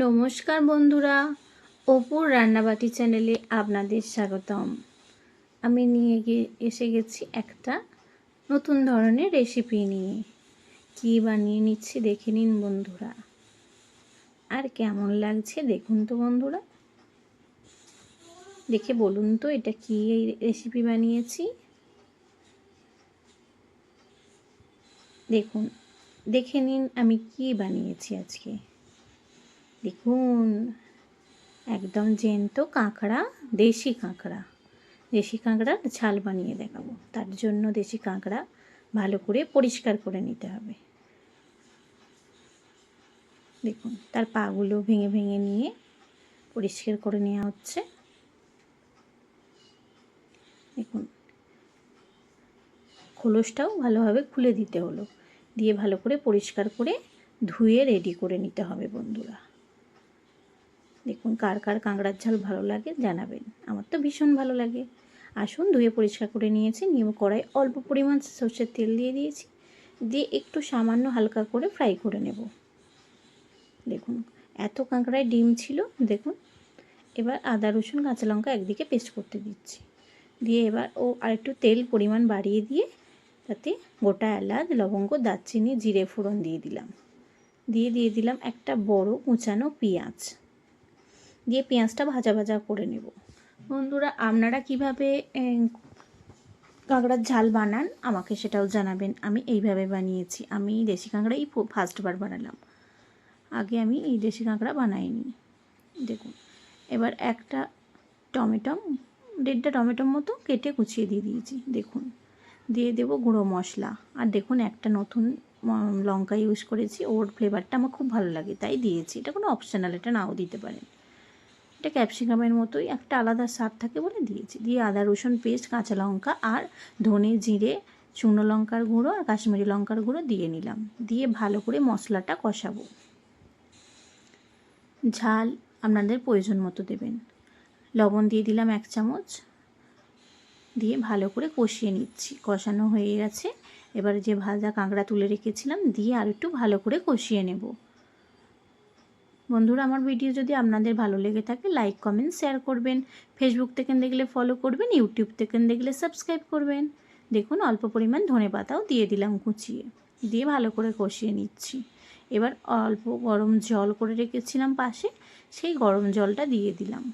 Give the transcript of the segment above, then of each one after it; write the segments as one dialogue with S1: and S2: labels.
S1: নমস্কার বন্ধুরা, অপুর রান্নাবাটি চ্যানেলে আপনাদের স্বাগতম। আমি এসে গেছি একটা নতুন ধরনের রেসিপি নিয়ে। কি বানিয়ে নিচ্ছি দেখে নিন বন্ধুরা, আর কেমন লাগছে দেখুন তো বন্ধুরা। দেখে বলুন তো এটা কি এই রেসিপি বানিয়েছি। দেখুন, দেখে নিন আমি কি বানিয়েছি আজকে। দেখুন, একদম জ্যান্ত কাঁকড়া, দেশি কাঁকড়ার ঝাল বানিয়ে দেখাবো। তার জন্য দেশি কাঁকড়া ভালো করে পরিষ্কার করে নিতে হবে। দেখুন, তার পাগুলো ভেঙে ভেঙে নিয়ে পরিষ্কার করে নেওয়া হচ্ছে। দেখুন, খোলসটাও ভালোভাবে খুলে দিতে হলো, দিয়ে ভালো করে পরিষ্কার করে ধুয়ে রেডি করে নিতে হবে বন্ধুরা। দেখুন, কার কার কাঁকড়ার ঝাল ভালো লাগে জানাবেন, আমার তো ভীষণ ভালো লাগে। আসুন, ধুয়ে পরিষ্কার করে নিয়েছি। নিয়ে কড়াই অল্প পরিমাণ সর্ষের তেল দিয়ে দিয়েছি, দিয়ে একটু সামান্য হালকা করে ফ্রাই করে নেব। দেখুন, এত কাঁকড়ায় ডিম ছিল। দেখুন, এবার আদা রসুন কাঁচা লঙ্কা একদিকে পেস্ট করতে দিচ্ছি, দিয়ে এবার আরেকটু তেল পরিমাণ বাড়িয়ে দিয়ে তাতে গোটা এলাচ, লবঙ্গ, দারচিনি, জিরে ফোড়ন দিয়ে দিলাম একটা বড় কুচানো পেঁয়াজ। দিয়ে পেঁয়াজটা ভাজা ভাজা করে নেব। বন্ধুরা, আপনারা কিভাবে কাঁকড়ার ঝাল বানান আমাকে সেটাও জানাবেন। আমি এইভাবে বানিয়েছি। আমি দেশি কাঁকড়াই ফার্স্টবার বানালাম, আগে আমি এই দেশি কাঁকড়া বানাইনি। দেখুন, এবার একটা টমেটো, 1.5টা টমেটোর মতো কেটে কুচিয়ে দিয়ে দিয়েছি। দেখুন, দিয়ে দেবো গুঁড়ো মশলা। আর দেখুন, একটা নতুন লঙ্কা ইউজ করেছি, ওর ফ্লেভারটা আমার খুব ভালো লাগে তাই দিয়েছি। এটা কোনো অপশনাল, এটা নাও দিতে পারেন। এটা ক্যাপসিকামের মতোই, একটা আলাদা স্বাদ থাকে বলে দিয়েছি। দিয়ে আদা রসুন পেস্ট, কাঁচা লঙ্কা আর ধনে জিরে, শুকনো লঙ্কার গুঁড়ো আর কাশ্মীরি লঙ্কার গুঁড়ো দিয়ে নিলাম। দিয়ে ভালো করে মশলাটা কষাবো। ঝাল আপনাদের প্রয়োজন মতো দেবেন। লবণ দিয়ে দিলাম 1 চামচ, দিয়ে ভালো করে কষিয়ে নিচ্ছি। কষানো হয়ে গেছে, এবার যে ভাজা কাঁকড়া তুলে রেখেছিলাম দিয়ে আর একটু ভালো করে কষিয়ে নেব। বন্ধুরা, আমার ভিডিও যদি আপনাদের ভালো লেগে থাকে লাইক কমেন্ট শেয়ার করবেন। ফেসবুক থেকে দেখলে ফলো করবেন, ইউটিউব থেকে দেখলে সাবস্ক্রাইব করবেন। দেখুন, অল্প পরিমাণ ধনেপাতাও দিয়ে দিলাম কুচিয়ে, দিয়ে ভালো করে কষিয়ে নিচ্ছি। এবার অল্প গরম জল করে রেখেছিলাম পাশে, সেই গরম জলটা দিয়ে দিলাম।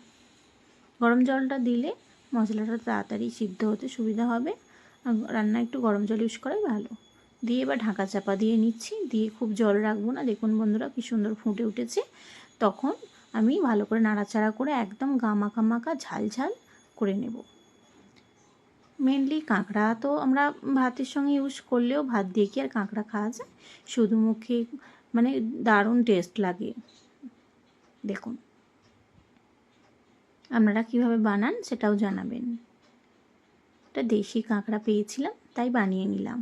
S1: গরম জলটা দিলে মশলাটা তাড়াতাড়ি সিদ্ধ হতে সুবিধা হবে। রান্না একটু গরম জল ইউজ করাই ভালো। দিয়ে এবার ঢাকা চাপা দিয়ে নিচ্ছি, দিয়ে খুব জল রাখবো না। দেখুন বন্ধুরা, কি সুন্দর ফুটে উঠেছে। তখন আমি ভালো করে নাড়াচাড়া করে একদম গামাখা মাখা ঝাল ঝাল করে নেব। মেনলি কাঁকড়া তো আমরা ভাতের সঙ্গে ইউজ করলেও, ভাত দিয়ে কি আর কাঁকড়া খাওয়া যায়? শুধু মুখে মানে দারুণ টেস্ট লাগে। দেখুন, আপনারা কীভাবে বানান সেটাও জানাবেন। এটা দেশি কাঁকড়া পেয়েছিলাম তাই বানিয়ে নিলাম।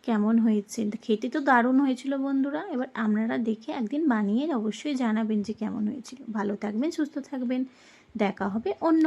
S1: কেমন হয়েছে? খেতে তো দারুণ হয়েছিল বন্ধুরা। এবার আপনারা দেখে একদিন বানিয়ে অবশ্যই জানাবেন যে কেমন হয়েছিল। ভালো থাকবেন, সুস্থ থাকবেন। দেখা হবে অন্য